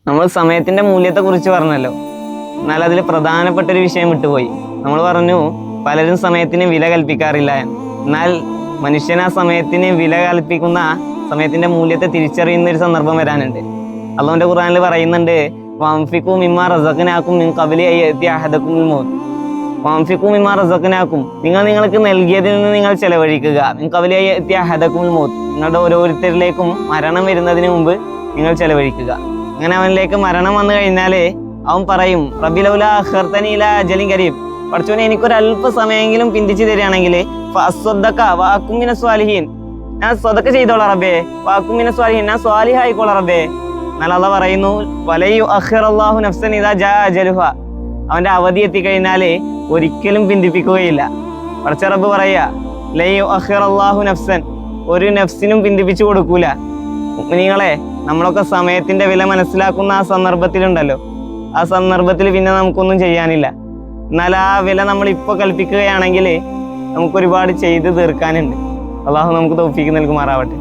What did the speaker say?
നമ്മൾ സമയത്തിൻ്റെ മൂല്യത്തെക്കുറിച്ച് പറഞ്ഞല്ലോ. എന്നാൽ അതിൽ പ്രധാനപ്പെട്ടൊരു വിഷയം വിട്ടുപോയി. നമ്മൾ പറഞ്ഞു പലരും സമയത്തിന് വില കൽപ്പിക്കാറില്ല. എന്നാൽ മനുഷ്യൻ ആ സമയത്തിന് വില കൽപ്പിക്കുന്ന സമയത്തിൻ്റെ മൂല്യത്തെ തിരിച്ചറിയുന്ന ഒരു സന്ദർഭം വരാനുണ്ട്. അല്ലാഹുവിൻ്റെ ഖുർആനിൽ പറയുന്നുണ്ട്, വഅൻഫിഖൂ മിമ്മാ റസഖ്നാകും മിൻ ഖബ്ലി അൻ യഅതിയ അഹദകുമുൽ മൗത്ത്. വഅൻഫിഖൂ മിമ്മാ റസഖ്നാകും, നിങ്ങൾക്ക് നൽകിയതിൽ നിന്ന് നിങ്ങൾ ചെലവഴിക്കുക. മിൻ ഖബ്ലി അൻ യഅതിയ അഹദകുമുൽ മൗത്ത്, നിങ്ങളുടെ ഓരോരുത്തരിലേക്കും മരണം വരുന്നതിന് മുമ്പ് നിങ്ങൾ ചെലവഴിക്കുക. അങ്ങനെ അവനിലേക്ക് മരണം വന്നു കഴിഞ്ഞാൽ അവൻ പറയും, റബ്ബി ലൗലാ അഖർതനി ഇലാ അജലിൻ ഖരീബ്, പഠിച്ചോനെ എനിക്കൊരു അല്പ സമയമെങ്കിലും പിന്തിച്ചു തരികയാണെങ്കിൽ ഫഅസ്വദ്ദക വഅകും മിനസ് സ്വാലിഹീൻ, ഞാൻ സ്വതക്ക ചെയ്തോളാം റബ്ബേ, വഅകും മിനസ് സ്വാലിഹീൻ, ഞാൻ സ്വാലിഹായിക്കോളാം റബ്ബേ. എന്നാൽ അല്ലാഹു പറയുന്നു, വലയു അഖിറല്ലാഹു നഫ്സൻ ഇദാ ജാ അജലുഹാ, അവന്റെ അവധി എത്തിക്കഴിഞ്ഞാൽ ഒരിക്കലും പിന്തിപ്പിക്കുകയില്ല. പടച്ച റബ്ബ് പറയാ, ലയു അഖിറല്ലാഹു നഫ്സൻ, ഒരു നഫ്സിനും പിന്തിപ്പിച്ചു കൊടുക്കൂല. മുഅ്മിനീങ്ങളെ, നമ്മളൊക്കെ സമയത്തിന്റെ വില മനസ്സിലാക്കുന്ന ആ സന്ദർഭത്തിലുണ്ടല്ലോ, ആ സന്ദർഭത്തിൽ പിന്നെ നമുക്കൊന്നും ചെയ്യാനില്ല. എന്നാൽ ആ വില നമ്മൾ ഇപ്പോൾ കൽപ്പിക്കുകയാണെങ്കിൽ നമുക്കൊരുപാട് ചെയ്ത് തീർക്കാനുണ്ട്. അള്ളാഹു നമുക്ക് തൗഫീഖ് നൽകുമാറാവട്ടെ.